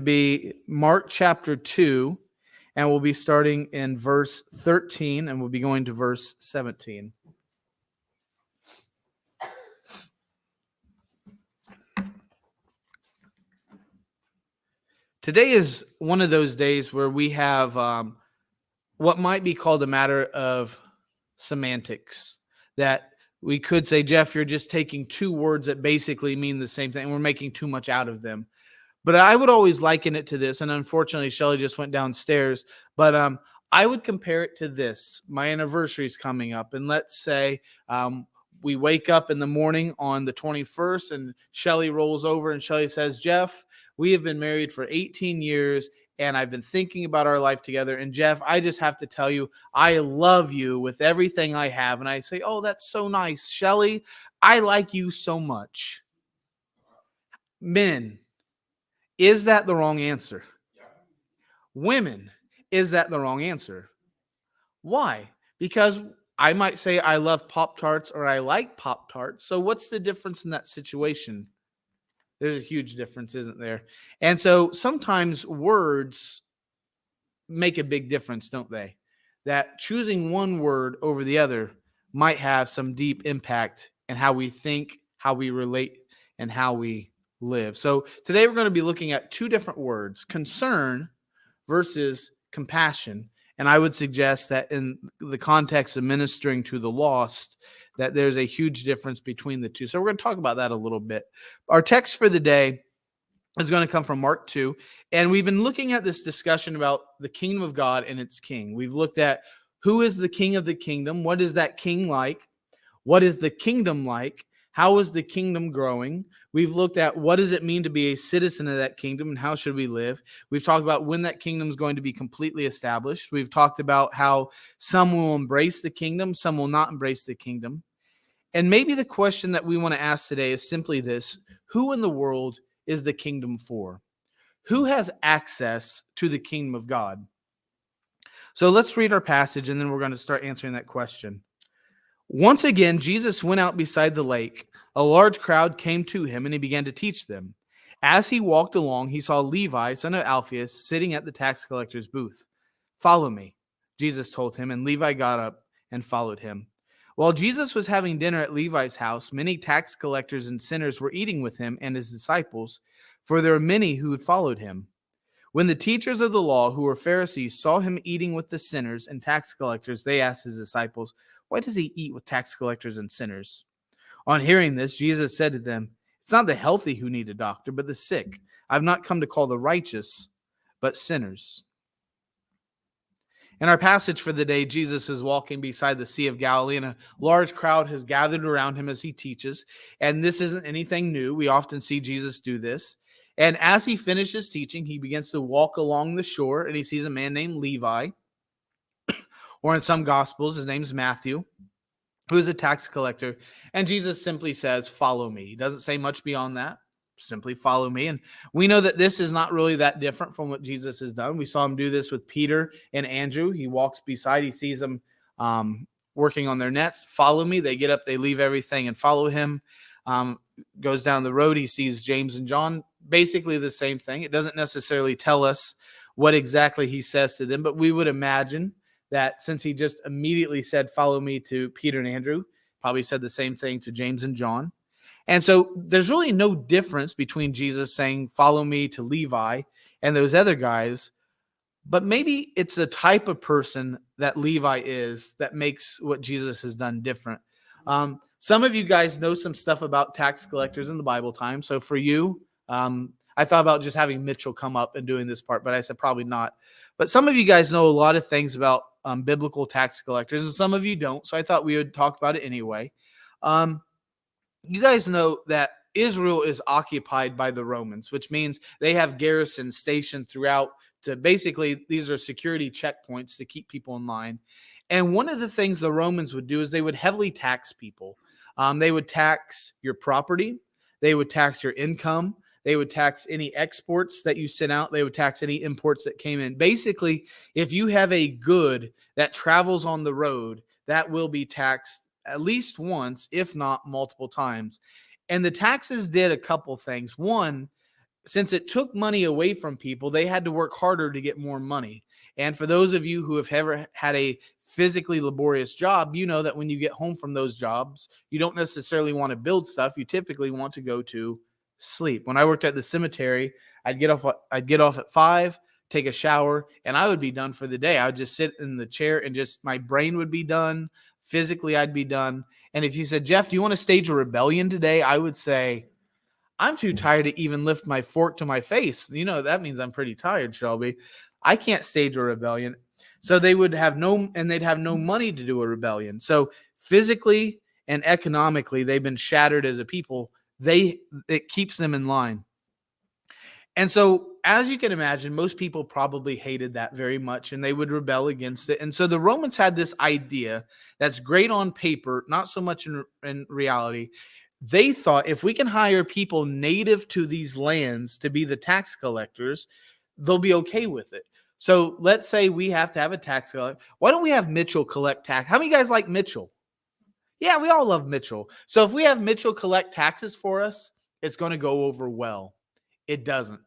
Be Mark chapter 2, and we'll be starting in verse 13, and we'll be going to verse 17. Today is one of those days where we have what might be called a matter of semantics. That we could say, Jeff, you're just taking two words that basically mean the same thing. We're making too much out of them. But I would always liken it to this, and unfortunately, Shelly just went downstairs. But I would compare it to this. My anniversary is coming up, and let's say we wake up in the morning on the 21st, and Shelly rolls over, and Shelly says, Jeff, we have been married for 18 years, and I've been thinking about our life together. And Jeff, I just have to tell you, I love you with everything I have. And I say, oh, that's so nice. Shelly, I like you so much. Men, is that the wrong answer? Yeah. Women, is that the wrong answer? Why? Because I might say I love Pop-Tarts or I like Pop-Tarts. So what's the difference in that situation? There's a huge difference, isn't there? And so sometimes words make a big difference, don't they? That choosing one word over the other might have some deep impact in how we think, how we relate, and how we live. So today we're going to be looking at two different words, concern versus compassion. And I would suggest that in the context of ministering to the lost, that there's a huge difference between the two. So we're going to talk about that a little bit. Our text for the day is going to come from Mark 2. And we've been looking at this discussion about the kingdom of God and its king. We've looked at who is the king of the kingdom? What is that king like? What is the kingdom like? How is the kingdom growing? We've looked at what does it mean to be a citizen of that kingdom and how should we live? We've talked about when that kingdom is going to be completely established. We've talked about how some will embrace the kingdom, some will not embrace the kingdom. And maybe the question that we want to ask today is simply this: who in the world is the kingdom for? Who has access to the kingdom of God? So let's read our passage and then we're going to start answering that question. Once again, Jesus went out beside the lake. A large crowd came to him, and he began to teach them. As he walked along, he saw Levi, son of Alphaeus, sitting at the tax collector's booth. Follow me, Jesus told him, and Levi got up and followed him. While Jesus was having dinner at Levi's house, many tax collectors and sinners were eating with him and his disciples, for there were many who had followed him. When the teachers of the law, who were Pharisees, saw him eating with the sinners and tax collectors, they asked his disciples, why does he eat with tax collectors and sinners? On hearing this, Jesus said to them, it's not the healthy who need a doctor, but the sick. I've not come to call the righteous, but sinners. In our passage for the day, Jesus is walking beside the Sea of Galilee, and a large crowd has gathered around him as he teaches. And this isn't anything new. We often see Jesus do this. And as he finishes teaching, he begins to walk along the shore, and he sees a man named Levi, or in some gospels, his name's Matthew, who is a tax collector. And Jesus simply says, follow me. He doesn't say much beyond that. Simply follow me. And we know that this is not really that different from what Jesus has done. We saw him do this with Peter and Andrew. He walks beside, he sees them working on their nets. Follow me. They get up, they leave everything and follow him. Goes down the road. He sees James and John. Basically the same thing. It doesn't necessarily tell us what exactly he says to them, but we would imagine that since he just immediately said, follow me to Peter and Andrew, probably said the same thing to James and John. And so there's really no difference between Jesus saying, follow me to Levi and those other guys. But maybe it's the type of person that Levi is that makes what Jesus has done different. Some of you guys know some stuff about tax collectors in the Bible time. So for you, I thought about just having Mitchell come up and doing this part, but I said probably not. But some of you guys know a lot of things about biblical tax collectors, and some of you don't. So I thought we would talk about it anyway. You guys know that Israel is occupied by the Romans, which means they have garrisons stationed throughout to basically, these are security checkpoints to keep people in line. And one of the things the Romans would do is they would heavily tax people. They would tax your property. They would tax your income. They would tax any exports that you sent out. They would tax any imports that came in. Basically, if you have a good that travels on the road, that will be taxed at least once, if not multiple times. And the taxes did a couple things. One, since it took money away from people, they had to work harder to get more money. And for those of you who have ever had a physically laborious job, you know that when you get home from those jobs, you don't necessarily want to build stuff. You typically want to go to sleep. When I worked at the cemetery, I'd get off at 5, take a shower, and I would be done for the day. I would just sit in the chair and just my brain would be done. Physically, I'd be done. And if you said, Jeff, do you want to stage a rebellion today? I would say, I'm too tired to even lift my fork to my face. That means I'm pretty tired, Shelby. I can't stage a rebellion. So they'd have no money to do a rebellion. So physically and economically, they've been shattered as a people. It keeps them in line. And so, as you can imagine, most people probably hated that very much, and they would rebel against it. And so the Romans had this idea that's great on paper, not so much in reality. They thought if we can hire people native to these lands to be the tax collectors, they'll be okay with it. So let's say we have to have a tax collector. Why don't we have Mitchell collect tax? How many guys like Mitchell? Yeah, we all love Mitchell. So if we have Mitchell collect taxes for us, it's going to go over well. It doesn't.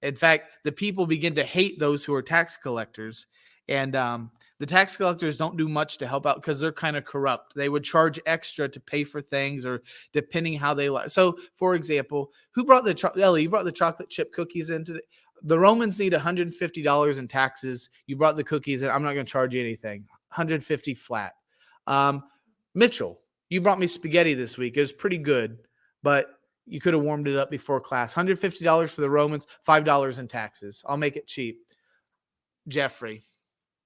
In fact, the people begin to hate those who are tax collectors. And the tax collectors don't do much to help out because they're kind of corrupt. They would charge extra to pay for things or depending how they like. So, for example, who brought Ellie, you brought the chocolate chip cookies in today? The Romans need $150 in taxes. You brought the cookies in. I'm not going to charge you anything. $150 flat. Mitchell, you brought me spaghetti this week. It was pretty good, but you could have warmed it up before class. $150 for the Romans, $5 in taxes. I'll make it cheap. Jeffrey,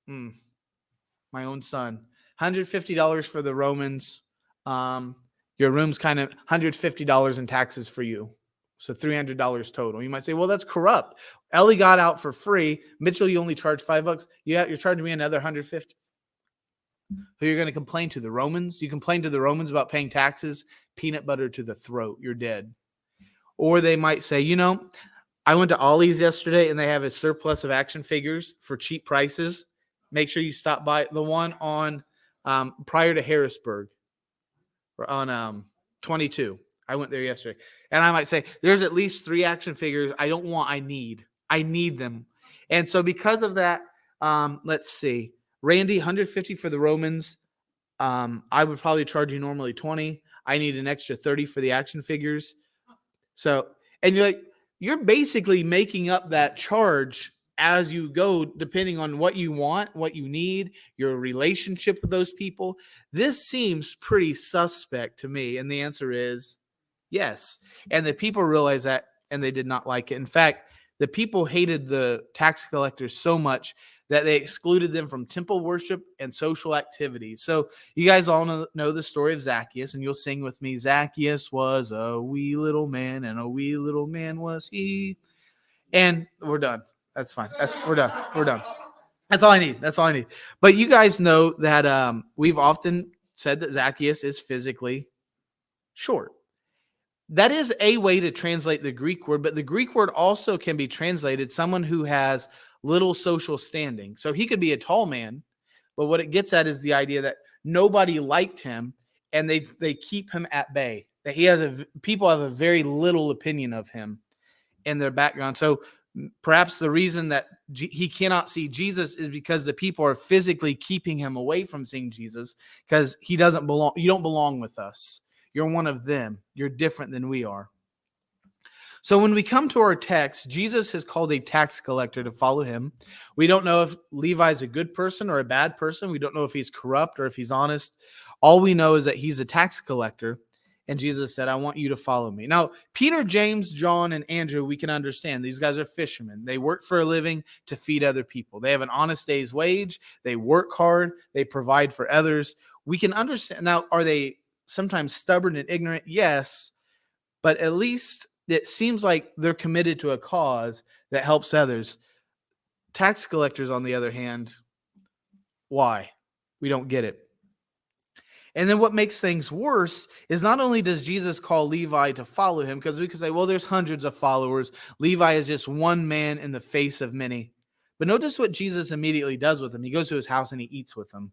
my own son, $150 for the Romans. Your room's kind of $150 in taxes for you. So $300 total. You might say, well, that's corrupt. Ellie got out for free. Mitchell, you only charge $5. You're charging me another $150. Who you're going to complain to? The Romans? You complain to the Romans about paying taxes? Peanut butter to the throat. You're dead. Or they might say, I went to Ollie's yesterday and they have a surplus of action figures for cheap prices. Make sure you stop by the one on prior to Harrisburg or on 22. I went there yesterday. And I might say, there's at least 3 action figures I need them. And so because of that, let's see. Randy, $150 for the Romans. I would probably charge you normally $20. I need an extra $30 for the action figures. So, and you're basically making up that charge as you go, depending on what you want, what you need, your relationship with those people. This seems pretty suspect to me. And the answer is yes. And the people realize that, and they did not like it. In fact, the people hated the tax collectors so much that they excluded them from temple worship and social activities. So you guys all know the story of Zacchaeus, and you'll sing with me. Zacchaeus was a wee little man, and a wee little man was he. And we're done. That's fine. We're done. We're done. That's all I need. But you guys know that we've often said that Zacchaeus is physically short. That is a way to translate the Greek word, but the Greek word also can be translated someone who has little social standing. So he could be a tall man, but what it gets at is the idea that nobody liked him and they keep him at bay. That people have a very little opinion of him in their background. So perhaps the reason that he cannot see Jesus is because the people are physically keeping him away from seeing Jesus because he doesn't belong. You don't belong with us. You're one of them. You're different than we are. So when we come to our text, Jesus has called a tax collector to follow him. We don't know if Levi is a good person or a bad person. We don't know if he's corrupt or if he's honest. All we know is that he's a tax collector. And Jesus said, I want you to follow me. Now, Peter, James, John, and Andrew, we can understand. These guys are fishermen. They work for a living to feed other people. They have an honest day's wage. They work hard. They provide for others. We can understand. Now, are they sometimes stubborn and ignorant? Yes. But at least it seems like they're committed to a cause that helps others. Tax collectors, on the other hand, why? We don't get it. And then what makes things worse is not only does Jesus call Levi to follow him, because we could say, well, there's hundreds of followers. Levi is just one man in the face of many. But notice what Jesus immediately does with him. He goes to his house and he eats with him.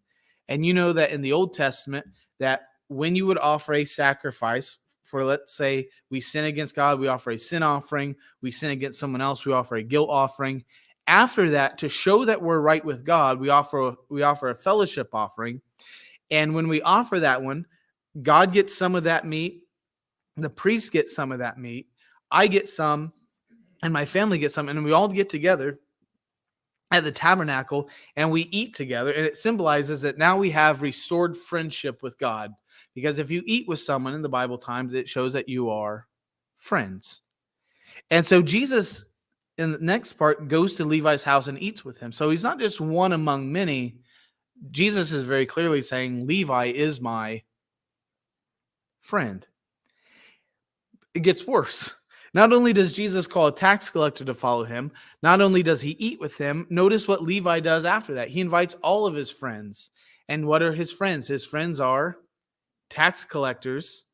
And you know that in the Old Testament, that when you would offer a sacrifice for, let's say, we sin against God, we offer a sin offering. We sin against someone else, we offer a guilt offering. After that, to show that we're right with God, we offer a fellowship offering. And when we offer that one, God gets some of that meat, the priest gets some of that meat, I get some, and my family gets some, and we all get together at the tabernacle and we eat together. And it symbolizes that now we have restored friendship with God. Because if you eat with someone in the Bible times, it shows that you are friends. And so Jesus, in the next part, goes to Levi's house and eats with him. So he's not just one among many. Jesus is very clearly saying, Levi is my friend. It gets worse. Not only does Jesus call a tax collector to follow him, not only does he eat with him, notice what Levi does after that. He invites all of his friends. And what are his friends? His friends are tax collectors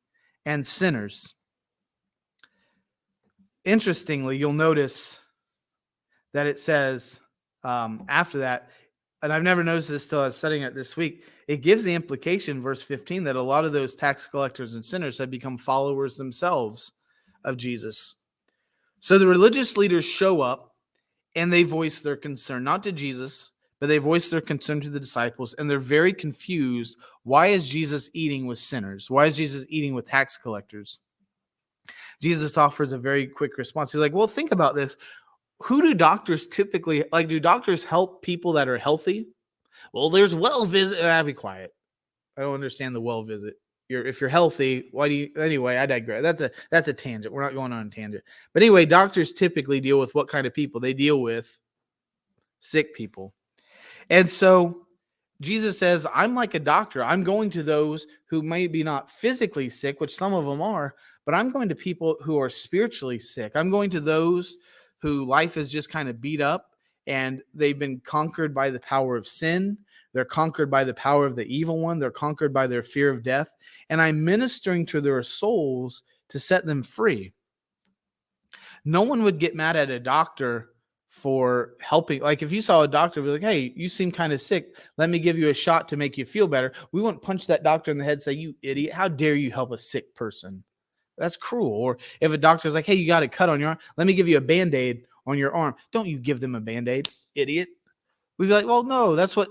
and sinners. Interestingly, you'll notice that it says after that, and I've never noticed this till I was studying it this week, it gives the implication, verse 15, that a lot of those tax collectors and sinners have become followers themselves of Jesus. So the religious leaders show up and they voice their concern, not to Jesus, but they voice their concern to the disciples, and they're very confused. Why is Jesus eating with sinners? Why is Jesus eating with tax collectors? Jesus offers a very quick response. He's like, well, think about this. Who do doctors typically, do doctors help people that are healthy? Well, there's well visit. Be quiet. I don't understand the well visit. If you're healthy, why do you, anyway, I digress. That's a tangent. We're not going on a tangent. But anyway, doctors typically deal with what kind of people? They deal with sick people. And so Jesus says, I'm like a doctor. I'm going to those who may be not physically sick, which some of them are, but I'm going to people who are spiritually sick. I'm going to those who life is just kind of beat up and they've been conquered by the power of sin. They're conquered by the power of the evil one. They're conquered by their fear of death. And I'm ministering to their souls to set them free. No one would get mad at a doctor for helping. Like if you saw a doctor be like, hey, you seem kind of sick. Let me give you a shot to make you feel better. We wouldn't punch that doctor in the head and say, you idiot. How dare you help a sick person? That's cruel. Or if a doctor's like, hey, you got a cut on your arm. Let me give you a Band-Aid on your arm. Don't you give them a Band-Aid, idiot. We'd be like, well, no, that's what,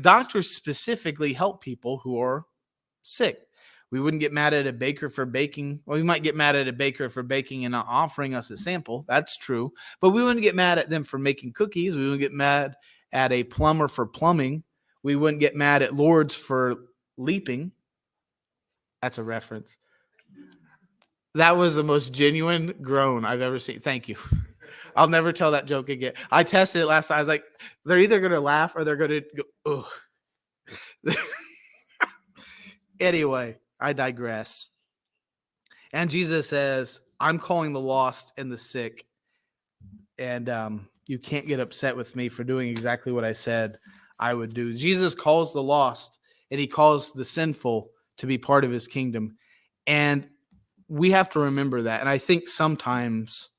doctors specifically help people who are sick. We wouldn't get mad at a baker for baking. Well, we might get mad at a baker for baking and not offering us a sample. That's true. But we wouldn't get mad at them for making cookies. We wouldn't get mad at a plumber for plumbing. We wouldn't get mad at lords for leaping. That's a reference. That was the most genuine groan I've ever seen. Thank you. I'll never tell that joke again. I tested it last time. I was like, they're either going to laugh or they're going to go, ugh. Anyway, I digress. And Jesus says, I'm calling the lost and the sick. And you can't get upset with me for doing exactly what I said I would do. Jesus calls the lost and he calls the sinful to be part of his kingdom. And we have to remember that. And I think sometimes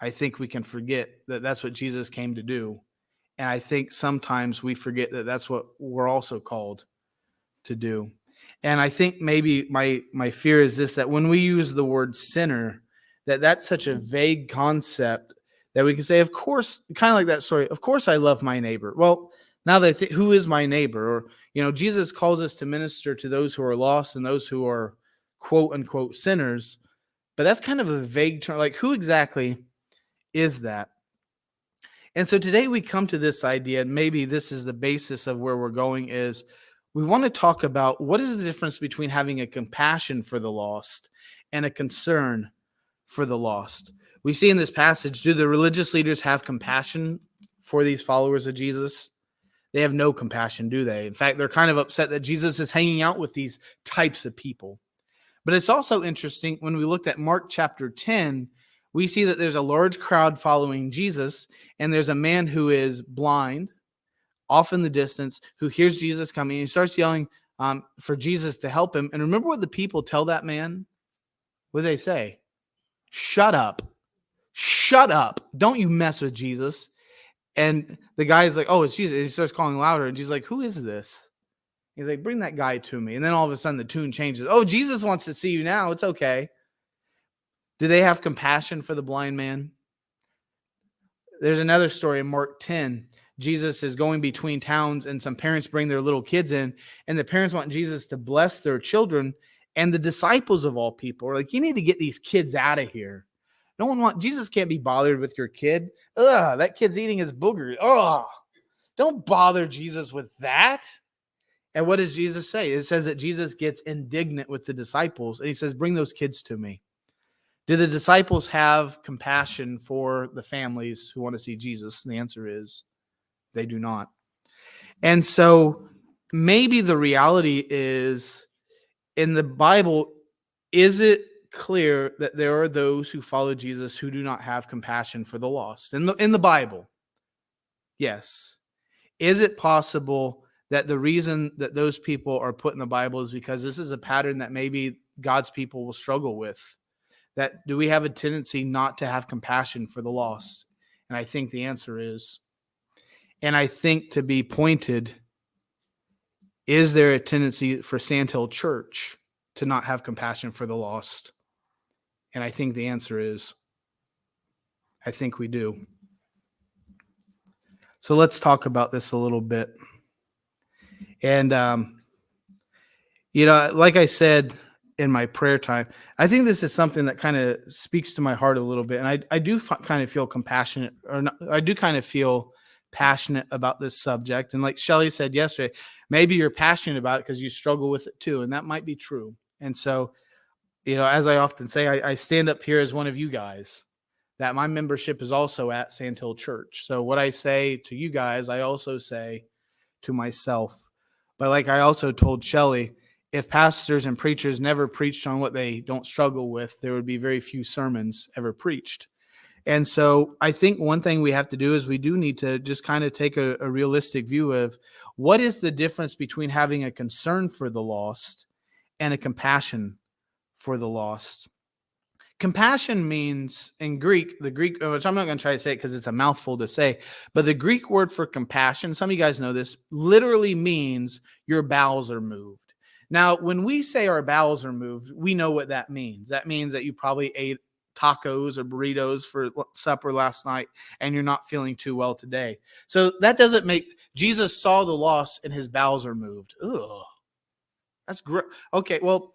I think we can forget that that's what Jesus came to do. And I think sometimes we forget that that's what we're also called to do. And I think maybe my fear is this, that when we use the word sinner, that's such a vague concept that we can say, of course, kind of like that story, of course I love my neighbor. Well, now that who is my neighbor? Or, Jesus calls us to minister to those who are lost and those who are quote unquote sinners. But that's kind of a vague term. Like, who exactly is that? And so today we come to this idea, and maybe this is the basis of where we're going, is we want to talk about what is the difference between having a compassion for the lost and a concern for the lost. We see in this passage, do the religious leaders have compassion for these followers of Jesus? They have no compassion, do they? In fact, they're kind of upset that Jesus is hanging out with these types of people. But it's also interesting when we looked at Mark chapter 10, we see that there's a large crowd following Jesus, and there's a man who is blind, off in the distance, who hears Jesus coming, and he starts yelling for Jesus to help him. And remember what the people tell that man? What do they say? Shut up. Shut up. Don't you mess with Jesus. And the guy is like, oh, it's Jesus. And he starts calling louder, and Jesus is like, who is this? He's like, bring that guy to me. And then all of a sudden the tune changes. Oh, Jesus wants to see you now. It's okay. Do they have compassion for the blind man? There's another story in Mark 10. Jesus is going between towns and some parents bring their little kids in, and the parents want Jesus to bless their children. And the disciples of all people are like, you need to get these kids out of here. Jesus can't be bothered with your kid. Ugh, that kid's eating his booger. Ugh, don't bother Jesus with that. And what does Jesus say? It says that Jesus gets indignant with the disciples, and he says, bring those kids to me. Do the disciples have compassion for the families who want to see Jesus? And the answer is they do not. And so maybe the reality is in the Bible, is it clear that there are those who follow Jesus who do not have compassion for the lost? In the Bible, yes. Is it possible that the reason that those people are put in the Bible is because this is a pattern that maybe God's people will struggle with? That do we have a tendency not to have compassion for the lost? And I think the answer is, and I think to be pointed, is there a tendency for Sandhill Church to not have compassion for the lost? And I think the answer is, I think we do. So let's talk about this a little bit. And, like I said in my prayer time, I think this is something that kind of speaks to my heart a little bit. And I do kind of feel compassionate, I do kind of feel passionate about this subject. And like Shelley said yesterday, maybe you're passionate about it because you struggle with it too. And that might be true. And so, as I often say, I stand up here as one of you guys, that my membership is also at Sandhill Church. So what I say to you guys, I also say to myself. But like I also told Shelley, if pastors and preachers never preached on what they don't struggle with, there would be very few sermons ever preached. And so I think one thing we have to do is we do need to just kind of take a realistic view of what is the difference between having a concern for the lost and a compassion for the lost. Compassion means in Greek, which I'm not going to try to say it because it's a mouthful to say, but the Greek word for compassion, some of you guys know this, literally means your bowels are moved. Now, when we say our bowels are moved, we know what that means. That means that you probably ate tacos or burritos for supper last night and you're not feeling too well today. So that doesn't make, Jesus saw the lost and his bowels are moved. Ugh, that's great. Okay, well,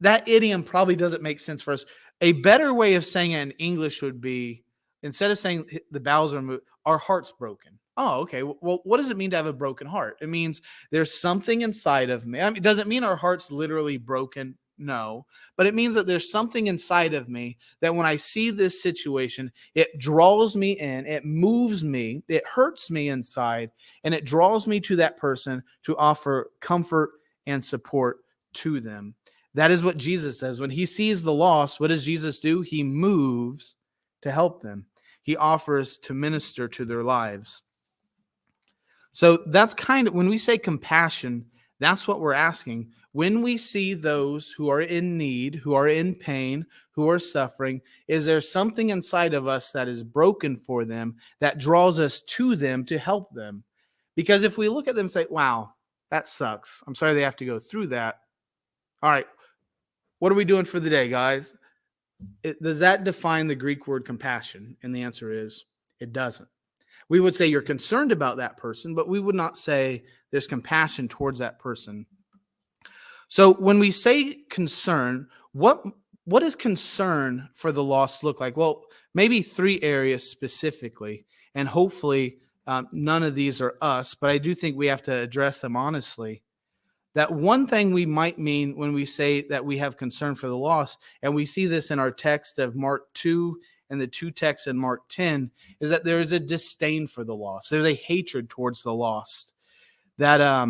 that idiom probably doesn't make sense for us. A better way of saying it in English would be, instead of saying the bowels are moved, our heart's broken. Oh, okay. Well, what does it mean to have a broken heart? It means there's something inside of me. I mean, does it mean our heart's literally broken? No. But it means that there's something inside of me that when I see this situation, it draws me in, it moves me, it hurts me inside, and it draws me to that person to offer comfort and support to them. That is what Jesus says. When he sees the lost, what does Jesus do? He moves to help them. He offers to minister to their lives. So that's kind of, when we say compassion, that's what we're asking. When we see those who are in need, who are in pain, who are suffering, is there something inside of us that is broken for them that draws us to them to help them? Because if we look at them and say, wow, that sucks. I'm sorry they have to go through that. All right, what are we doing for the day, guys? Does that define the Greek word compassion? And the answer is, it doesn't. We would say you're concerned about that person, but we would not say there's compassion towards that person. So when we say concern, what does concern for the lost look like? Well, maybe 3 areas specifically, and hopefully none of these are us, but I do think we have to address them honestly. That one thing we might mean when we say that we have concern for the lost, and we see this in our text of Mark 2 and the 2 texts in Mark 10, is that there is a disdain for the lost. There's a hatred towards the lost. That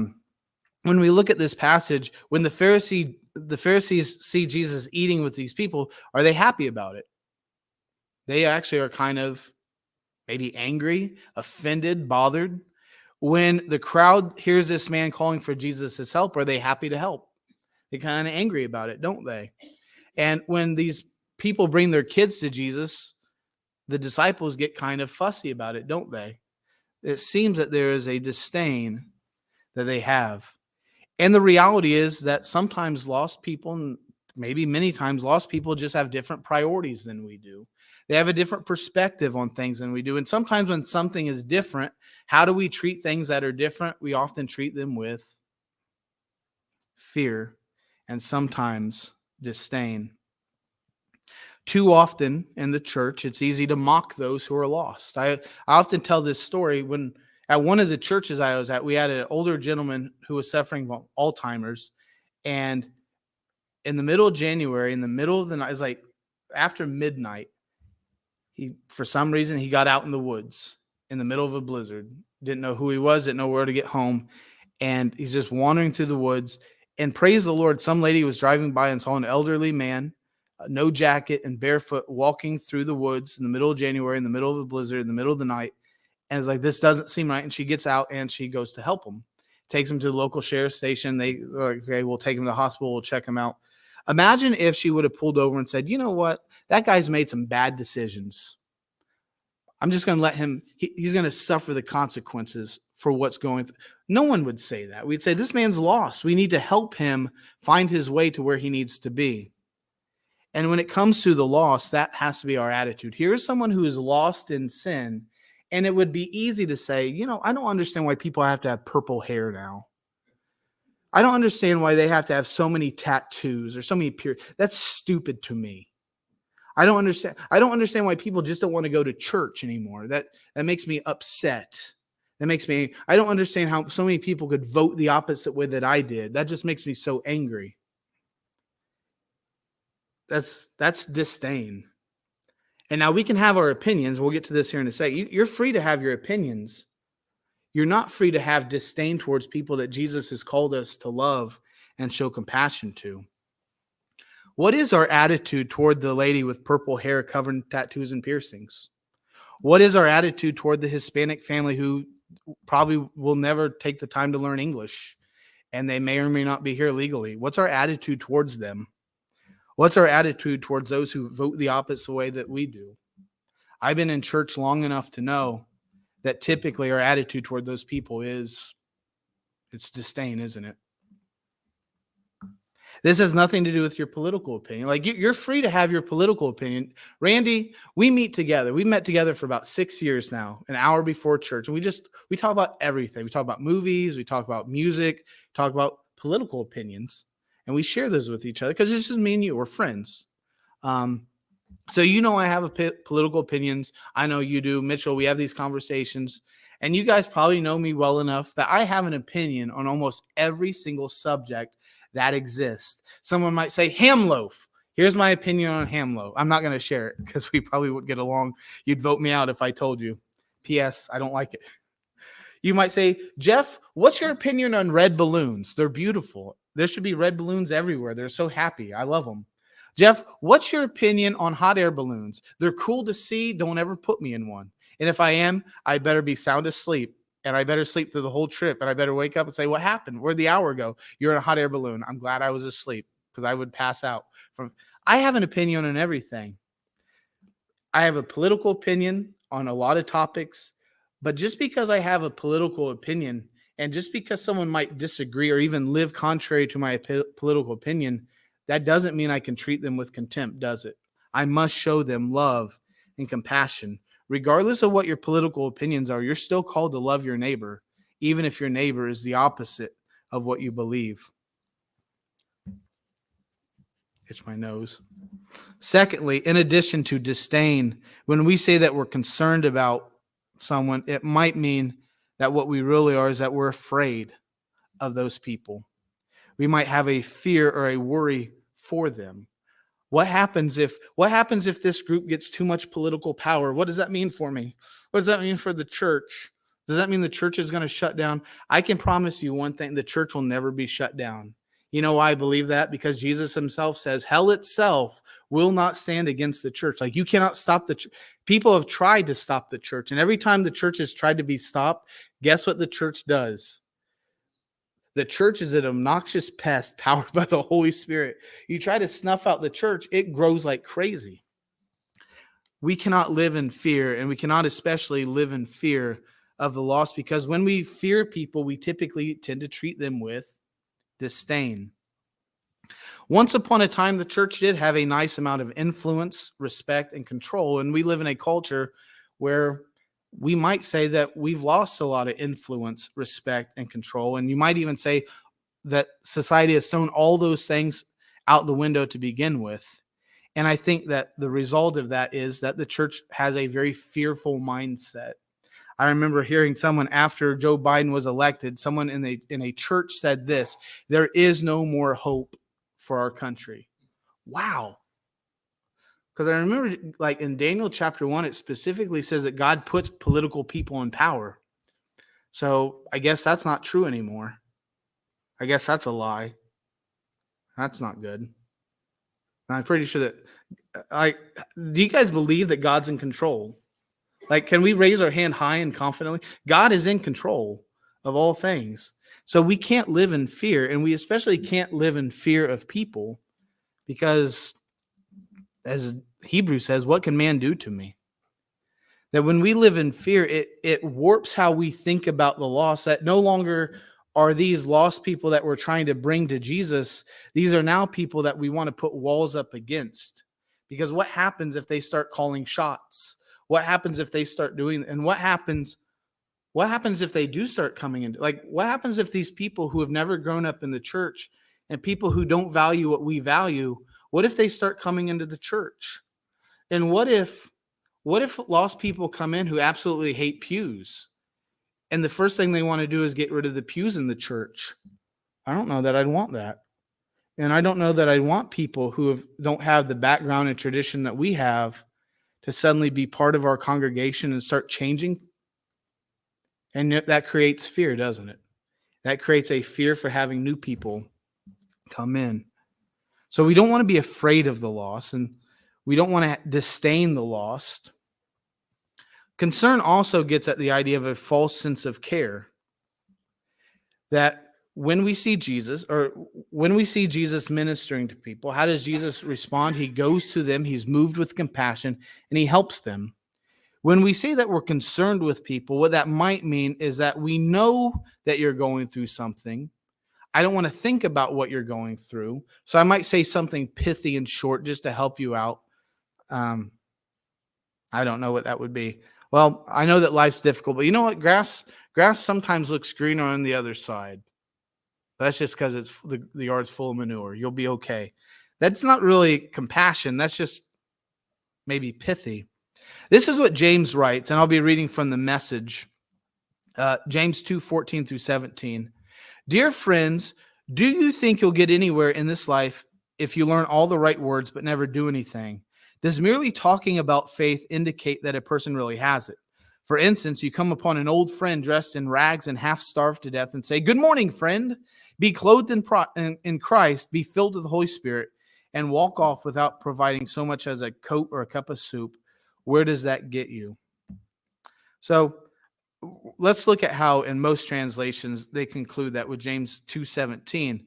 when we look at this passage, when the Pharisees see Jesus eating with these people, are they happy about it? They actually are kind of maybe angry, offended, bothered. When the crowd hears this man calling for Jesus' help, are they happy to help? They're kind of angry about it, don't they? And when these people bring their kids to Jesus, the disciples get kind of fussy about it, don't they? It seems that there is a disdain that they have. And the reality is that sometimes lost people, and maybe many times lost people, just have different priorities than we do. They have a different perspective on things than we do. And sometimes when something is different, how do we treat things that are different? We often treat them with fear and sometimes disdain. Too often in the church, it's easy to mock those who are lost. I often tell this story. When at one of the churches I was at, we had an older gentleman who was suffering from Alzheimer's. And in the middle of January, in the middle of the night, it was like after midnight, for some reason, he got out in the woods in the middle of a blizzard. Didn't know who he was, didn't know where to get home. And he's just wandering through the woods. And praise the Lord, some lady was driving by and saw an elderly man, no jacket and barefoot, walking through the woods in the middle of January, in the middle of a blizzard, in the middle of the night. And it's like, this doesn't seem right. And she gets out and she goes to help him. Takes him to the local sheriff's station. They are like, okay, we'll take him to the hospital. We'll check him out. Imagine if she would have pulled over and said, you know what? That guy's made some bad decisions. I'm just going to let him, he's going to suffer the consequences for what's going through. No one would say that. We'd say, this man's lost. We need to help him find his way to where he needs to be. And when it comes to the lost, that has to be our attitude. Here's someone who is lost in sin. And it would be easy to say, you know, I don't understand why people have to have purple hair now. I don't understand why they have to have so many tattoos or so many That's stupid to me. I don't understand why people just don't want to go to church anymore. That makes me upset. I don't understand how so many people could vote the opposite way that I did. That just makes me so angry. That's disdain. And now we can have our opinions. We'll get to this here in a second. You're free to have your opinions. You're not free to have disdain towards people that Jesus has called us to love and show compassion to. What is our attitude toward the lady with purple hair covered in tattoos and piercings? What is our attitude toward the Hispanic family who probably will never take the time to learn English and they may or may not be here legally? What's our attitude towards them? What's our attitude towards those who vote the opposite way that we do? I've been in church long enough to know that typically our attitude toward those people it's disdain, isn't it? This has nothing to do with your political opinion. Like, you're free to have your political opinion. Randy, we meet together. We met together for about 6 years now, an hour before church. And we talk about everything. We talk about movies. We talk about music, talk about political opinions. And we share those with each other because this is me and you. We're friends. So I have political opinions. I know you do. Mitchell, we have these conversations. And you guys probably know me well enough that I have an opinion on almost every single subject that exists. Someone might say ham loaf. Here's my opinion on ham loaf. I'm not going to share it because we probably wouldn't get along. You'd vote me out if I told you. P.S. I don't like it. You might say, Jeff, what's your opinion on red balloons? They're beautiful. There should be red balloons everywhere. They're so happy. I love them. Jeff, what's your opinion on hot air balloons? They're cool to see. Don't ever put me in one. And if I am, I better be sound asleep. And I better sleep through the whole trip. And I better wake up and say, what happened? Where'd the hour go? You're in a hot air balloon. I'm glad I was asleep because I would pass out. I have an opinion on everything. I have a political opinion on a lot of topics. But just because I have a political opinion and just because someone might disagree or even live contrary to my political opinion, that doesn't mean I can treat them with contempt, does it? I must show them love and compassion. Regardless of what your political opinions are, you're still called to love your neighbor, even if your neighbor is the opposite of what you believe. Itch my nose. Secondly, in addition to disdain, when we say that we're concerned about someone, it might mean that what we really are is that we're afraid of those people. We might have a fear or a worry for them. What happens if this group gets too much political power? What does that mean for me? What does that mean for the church? Does that mean the church is going to shut down? I can promise you one thing, the church will never be shut down. You know why I believe that? Because Jesus himself says hell itself will not stand against the church. Like, you cannot stop the church. People have tried to stop the church. And every time the church has tried to be stopped, guess what the church does? The church is an obnoxious pest powered by the Holy Spirit. You try to snuff out the church, it grows like crazy. We cannot live in fear, and we cannot especially live in fear of the lost, because when we fear people, we typically tend to treat them with disdain. Once upon a time, the church did have a nice amount of influence, respect, and control. And we live in a culture where we might say that we've lost a lot of influence, respect, and control. And you might even say that society has thrown all those things out the window to begin with. And I think that the result of that is that the church has a very fearful mindset. I remember hearing someone after Joe Biden was elected, someone in a church said this: there is no more hope for our country. Wow. Because I remember, like in Daniel chapter 1, it specifically says that God puts political people in power. So I guess that's not true anymore. I guess that's a lie. That's not good. And I'm pretty sure that, do you guys believe that God's in control? Like, can we raise our hand high and confidently? God is in control of all things. So we can't live in fear, and we especially can't live in fear of people, because as Hebrews says, what can man do to me? That when we live in fear, it warps how we think about the lost, that no longer are these lost people that we're trying to bring to Jesus. These are now people that we want to put walls up against. Because what happens if they start calling shots? What happens if they start doing, and what happens if they do start coming in? Like, what happens if these people who have never grown up in the church and people who don't value what we value, what if they start coming into the church? And what if lost people come in who absolutely hate pews? And the first thing they want to do is get rid of the pews in the church. I don't know that I'd want that. And I don't know that I'd want people who don't have the background and tradition that we have to suddenly be part of our congregation and start changing. And that creates fear, doesn't it? That creates a fear for having new people come in. So we don't want to be afraid of the lost, and we don't want to disdain the lost. Concern also gets at the idea of a false sense of care. That when we see Jesus ministering to people, how does Jesus respond? He goes to them, he's moved with compassion, and he helps them. When we say that we're concerned with people, what that might mean is that we know that you're going through something. I don't want to think about what you're going through. So I might say something pithy and short just to help you out. I don't know what that would be. Well, I know that life's difficult, but you know what? Grass sometimes looks greener on the other side. That's just because it's the yard's full of manure. You'll be okay. That's not really compassion. That's just maybe pithy. This is what James writes, and I'll be reading from the Message. James 2:14 through 17. Dear friends, do you think you'll get anywhere in this life if you learn all the right words but never do anything? Does merely talking about faith indicate that a person really has it? For instance, you come upon an old friend dressed in rags and half starved to death and say, "Good morning, friend. Be clothed in Christ, be filled with the Holy Spirit," and walk off without providing so much as a coat or a cup of soup. Where does that get you? So let's look at how in most translations they conclude that with James 2:17.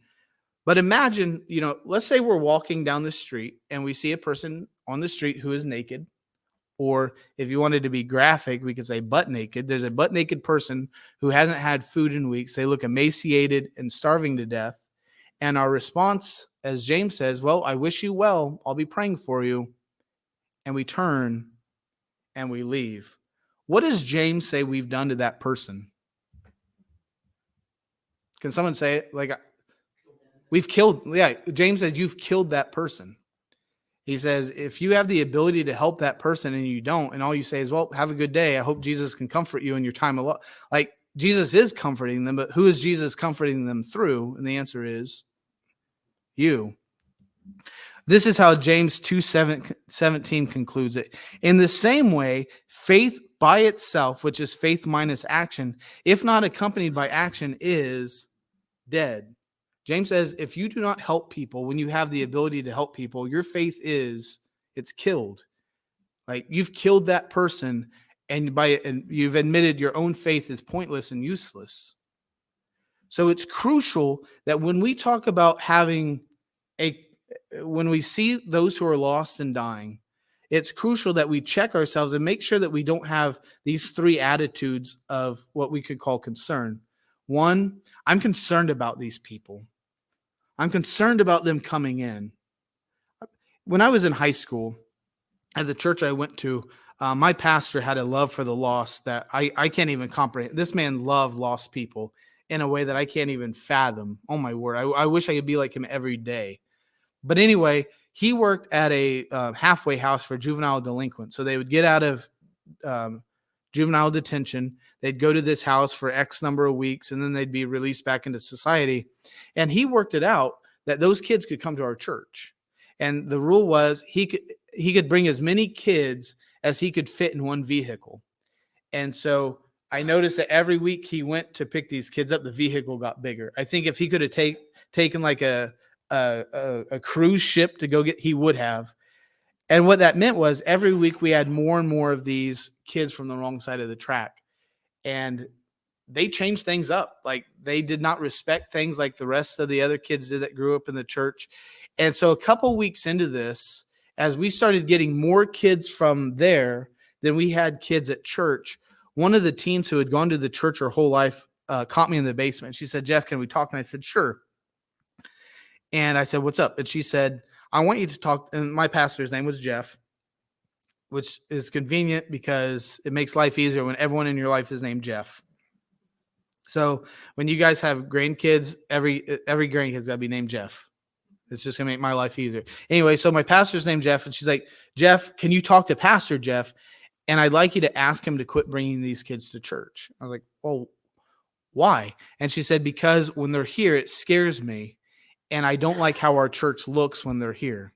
But imagine, let's say we're walking down the street and we see a person on the street who is naked. Or if you wanted to be graphic, we could say butt naked. There's a butt naked person who hasn't had food in weeks. They look emaciated and starving to death. And our response, as James says, well, I wish you well. I'll be praying for you. And we turn and we leave. What does James say we've done to that person? Can someone say it? Like, we've killed. Yeah, James says you've killed that person. He says, if you have the ability to help that person and you don't, and all you say is, well, have a good day. I hope Jesus can comfort you in your time of loss. Like, Jesus is comforting them, but who is Jesus comforting them through? And the answer is you. This is how James 2:17 concludes it. In the same way, faith by itself, which is faith minus action, if not accompanied by action, is dead. James says, if you do not help people when you have the ability to help people, your faith it's killed. Like, you've killed that person, and you've admitted your own faith is pointless and useless. So it's crucial that when we talk about when we see those who are lost and dying, it's crucial that we check ourselves and make sure that we don't have these three attitudes of what we could call concern. One, I'm concerned about these people. I'm concerned about them coming in. When I was in high school, at the church I went to, my pastor had a love for the lost that I can't even comprehend. This man loved lost people in a way that I can't even fathom. Oh my word. I wish I could be like him every day. But anyway, he worked at a halfway house for juvenile delinquents. So they would get out of juvenile detention. They'd go to this house for X number of weeks, and then they'd be released back into society. And he worked it out that those kids could come to our church. And the rule was he could bring as many kids as he could fit in one vehicle. And so I noticed that every week he went to pick these kids up, the vehicle got bigger. I think if he could have taken like a cruise ship to go get, he would have. And what that meant was every week we had more and more of these kids from the wrong side of the track. And they changed things up. Like they did not respect things like the rest of the other kids did that grew up in the church. And so a couple weeks into this, as we started getting more kids from there than we had kids at church, one of the teens who had gone to the church her whole life caught me in the basement. She said, "Jeff, can we talk?" And I said, "Sure." And I said, "What's up?" And she said, "I want you to talk." And my pastor's name was Jeff, which is convenient because it makes life easier when everyone in your life is named Jeff. So when you guys have grandkids, every grandkid's got to be named Jeff. It's just going to make my life easier. Anyway, so my pastor's named Jeff, and she's like, "Jeff, can you talk to Pastor Jeff? And I'd like you to ask him to quit bringing these kids to church." I was like, "Well, why?" And she said, "Because when they're here, it scares me. And I don't like how our church looks when they're here."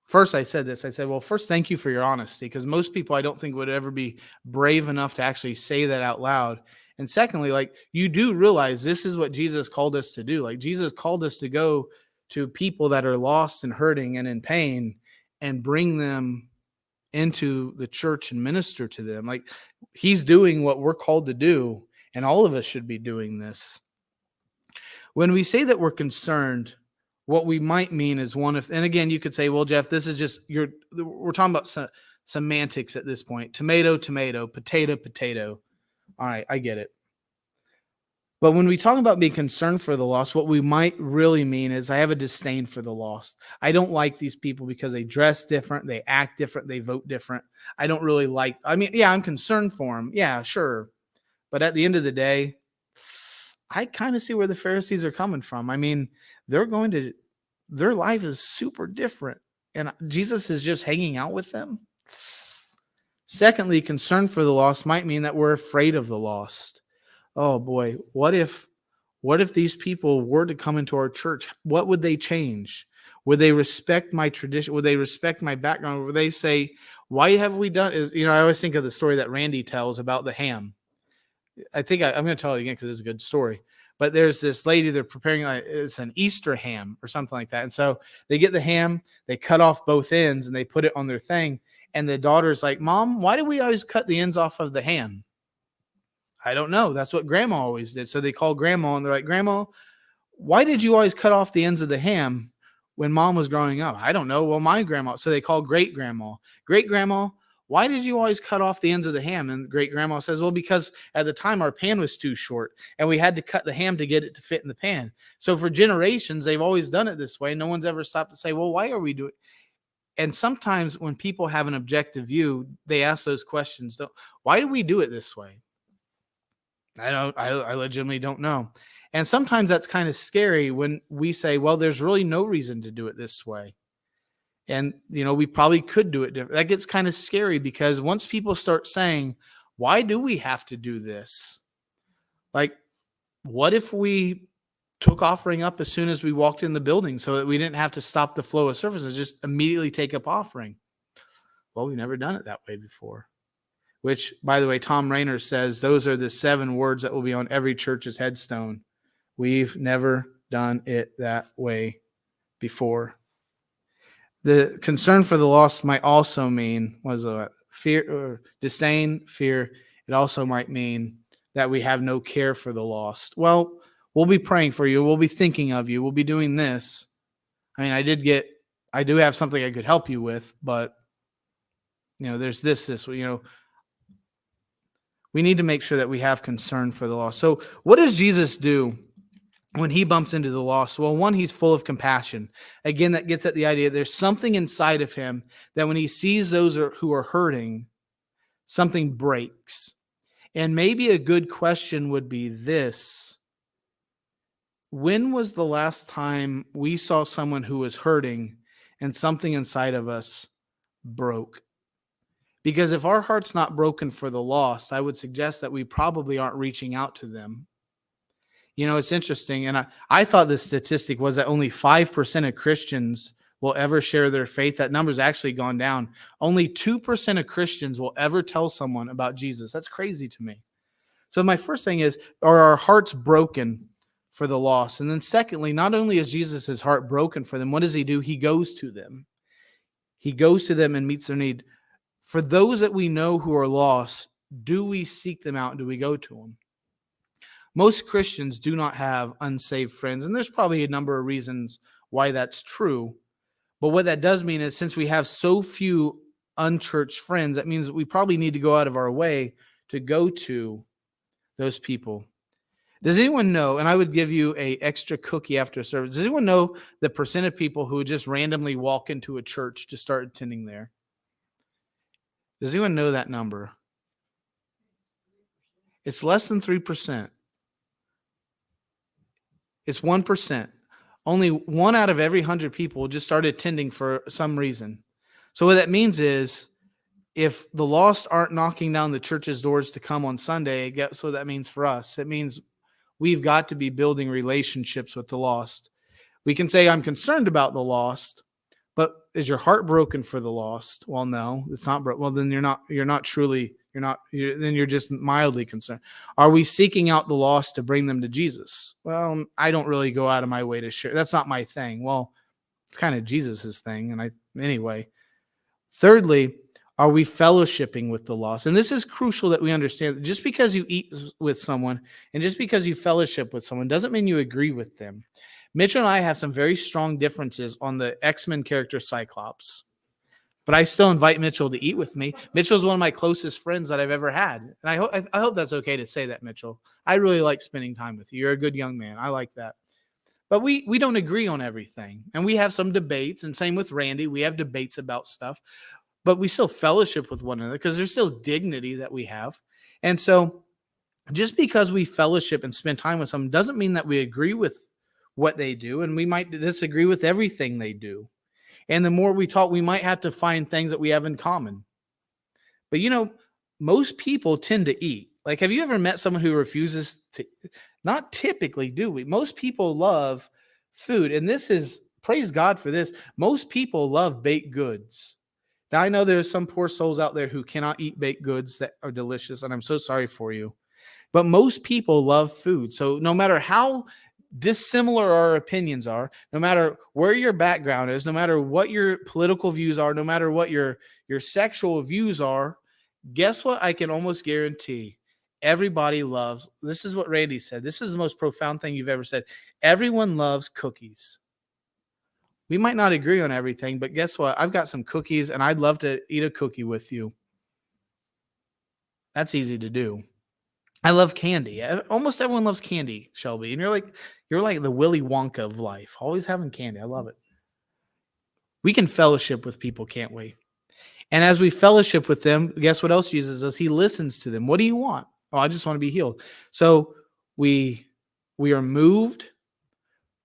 First, I said this. I said, "Well, first, thank you for your honesty, because most people I don't think would ever be brave enough to actually say that out loud. And secondly, like, you do realize this is what Jesus called us to do. Like, Jesus called us to go to people that are lost and hurting and in pain and bring them into the church and minister to them. Like, he's doing what we're called to do, and all of us should be doing this. When we say that we're concerned, what we might mean is one of, and again, you could say, "Well, Jeff, this is just we're talking about semantics at this point. Tomato, tomato, potato, potato." All right, I get it. But when we talk about being concerned for the lost, what we might really mean is I have a disdain for the lost. I don't like these people because they dress different, they act different, they vote different. I don't really like, I mean, yeah, I'm concerned for them. Yeah, sure. But at the end of the day, I kind of see where the Pharisees are coming from. I mean, their life is super different, and Jesus is just hanging out with them. Secondly, concern for the lost might mean that we're afraid of the lost. Oh boy, what if these people were to come into our church? What would they change? Would they respect my tradition? Would they respect my background? Would they say, "Why have we done?" I always think of the story that Randy tells about the ham. I think I'm going to tell it again because it's a good story. But there's this lady, they're preparing, it's an Easter ham or something like that. And so they get the ham, they cut off both ends, and they put it on their thing. And the daughter's like, "Mom, why do we always cut the ends off of the ham?" "I don't know. That's what Grandma always did." So they call Grandma, and they're like, "Grandma, why did you always cut off the ends of the ham when Mom was growing up?" "I don't know." "Well, my grandma." So they call Great Grandma. "Great Grandma, why did you always cut off the ends of the ham?" And Great Grandma says, "Well, because at the time our pan was too short and we had to cut the ham to get it to fit in the pan. So for generations, they've always done it this way. No one's ever stopped to say, well, why are we doing it?" And sometimes when people have an objective view, they ask those questions. Why do we do it this way? I legitimately don't know. And sometimes that's kind of scary when we say, well, there's really no reason to do it this way. And, we probably could do it different. That gets kind of scary because once people start saying, why do we have to do this? Like, what if we took offering up as soon as we walked in the building so that we didn't have to stop the flow of services, just immediately take up offering? Well, we've never done it that way before. Which, by the way, Tom Rainer says those are the 7 words that will be on every church's headstone. We've never done it that way before. The concern for the lost might also mean fear or disdain, fear. It also might mean that we have no care for the lost. Well, we'll be praying for you. We'll be thinking of you. We'll be doing this. I mean, I do have something I could help you with, but there's this, we need to make sure that we have concern for the lost. So what does Jesus do when he bumps into the lost? Well, one, he's full of compassion. Again, that gets at the idea there's something inside of him that when he sees those who are hurting, something breaks. And maybe a good question would be this: when was the last time we saw someone who was hurting and something inside of us broke? Because if our heart's not broken for the lost, I would suggest that we probably aren't reaching out to them. You know, it's interesting. And I thought the statistic was that only 5% of Christians will ever share their faith. That number's actually gone down. Only 2% of Christians will ever tell someone about Jesus. That's crazy to me. So my first thing is, are our hearts broken for the lost? And then secondly, not only is Jesus' heart broken for them, what does he do? He goes to them. He goes to them and meets their need. For those that we know who are lost, do we seek them out? Do we go to them? Most Christians do not have unsaved friends, and there's probably a number of reasons why that's true. But what that does mean is, since we have so few unchurched friends, that means that we probably need to go out of our way to go to those people. Does anyone know, and I would give you an extra cookie after service, does anyone know the percent of people who just randomly walk into a church to start attending there? Does anyone know that number? It's less than 3%. It's 1%. Only 1 out of every 100 people just started attending for some reason. So what that means is, if the lost aren't knocking down the church's doors to come on Sunday, guess what that means for us? It means we've got to be building relationships with the lost. We can say, I'm concerned about the lost, but is your heart broken for the lost? Well, no, it's not broken. Well, then then you're just mildly concerned. Are we seeking out the lost to bring them to Jesus? Well, I don't really go out of my way to share. That's not my thing. Well, it's kind of Jesus's thing. Anyway. Thirdly, are we fellowshipping with the lost? And this is crucial that we understand that just because you eat with someone and just because you fellowship with someone doesn't mean you agree with them. Mitchell and I have some very strong differences on the X-Men character Cyclops, but I still invite Mitchell to eat with me. Mitchell's one of my closest friends that I've ever had. And I hope that's okay to say that, Mitchell. I really like spending time with you. You're a good young man. I like that. But we don't agree on everything. And we have some debates, and same with Randy. We have debates about stuff. But we still fellowship with one another because there's still dignity that we have. And so just because we fellowship and spend time with someone doesn't mean that we agree with what they do. And we might disagree with everything they do. And the more we talk, we might have to find things that we have in common. But, most people tend to eat. Like, have you ever met someone who refuses to? Not typically, do we? Most people love food. And this is, praise God for this, most people love baked goods. Now, I know there's some poor souls out there who cannot eat baked goods that are delicious, and I'm so sorry for you. But most people love food. So no matter how dissimilar our opinions are, no matter where your background is, no matter what your political views are, no matter what your sexual views are, guess what? I can almost guarantee everybody loves, this is what Randy said. This is the most profound thing you've ever said. Everyone loves cookies. We might not agree on everything, but guess what? I've got some cookies and I'd love to eat a cookie with you. That's easy to do. I love candy. Almost everyone loves candy, Shelby. And you're like the Willy Wonka of life, always having candy. I love it. We can fellowship with people, can't we? And as we fellowship with them, guess what else Jesus does? He listens to them. What do you want? Oh, I just want to be healed. So we are moved.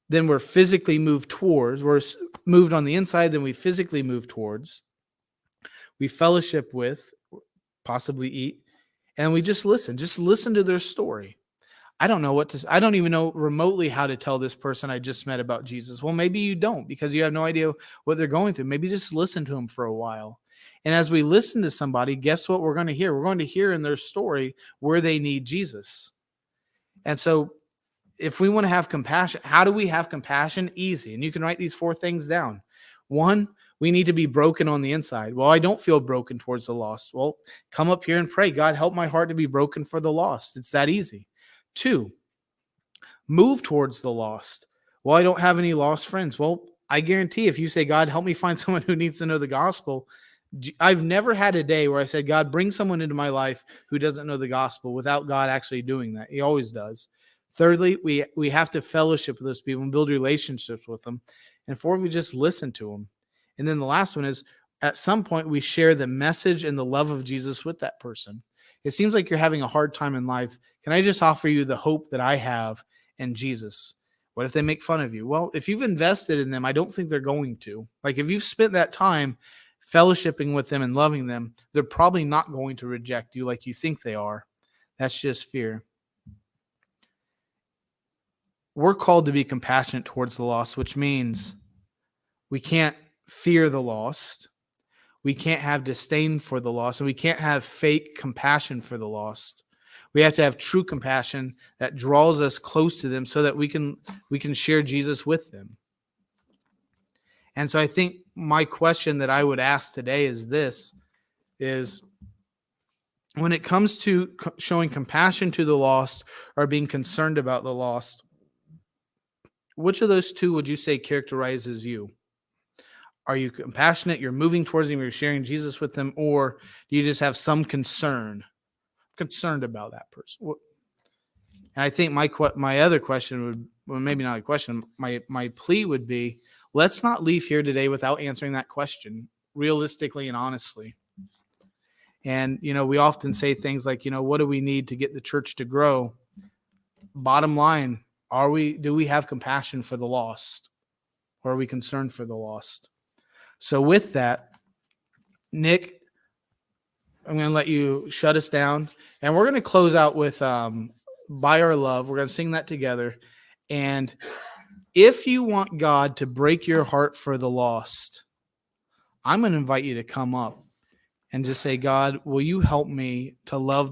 Then we're physically moved towards. We're moved on the inside. Then we physically move towards. We fellowship with, possibly eat. And we just listen. Just listen to their story. I don't know I don't even know remotely how to tell this person I just met about Jesus. Well, maybe you don't because you have no idea what they're going through. Maybe just listen to them for a while. And as we listen to somebody, guess what we're going to hear? We're going to hear in their story where they need Jesus. And so if we want to have compassion, how do we have compassion? Easy. And you can write these 4 things down. 1, we need to be broken on the inside. Well, I don't feel broken towards the lost. Well, come up here and pray. God, help my heart to be broken for the lost. It's that easy. 2, move towards the lost. Well, I don't have any lost friends. Well, I guarantee if you say, God, help me find someone who needs to know the gospel, I've never had a day where I said, God, bring someone into my life who doesn't know the gospel without God actually doing that. He always does. Thirdly, we have to fellowship with those people and build relationships with them. And fourth, we just listen to them. And then the last one is, at some point, we share the message and the love of Jesus with that person. It seems like you're having a hard time in life. Can I just offer you the hope that I have in Jesus? What if they make fun of you? Well, if you've invested in them, I don't think they're going to. Like, if you've spent that time fellowshipping with them and loving them, they're probably not going to reject you like you think they are. That's just fear. We're called to be compassionate towards the lost, which means we can't fear the lost. We can't have disdain for the lost, and we can't have fake compassion for the lost. We have to have true compassion that draws us close to them so that we can share Jesus with them. And so I think my question that I would ask today is this, is when it comes to showing compassion to the lost or being concerned about the lost, which of those two would you say characterizes you? Are you compassionate? You're moving towards them, you're sharing Jesus with them, or do you just have some concerned about that person? And I think my other question would, well, maybe not a question, my plea would be, let's not leave here today without answering that question realistically and honestly. And, we often say things like, what do we need to get the church to grow? Bottom line, do we have compassion for the lost? Or are we concerned for the lost? So with that, Nick, I'm going to let you shut us down. And we're going to close out with By Our Love. We're going to sing that together. And if you want God to break your heart for the lost, I'm going to invite you to come up and just say, God, will you help me to love the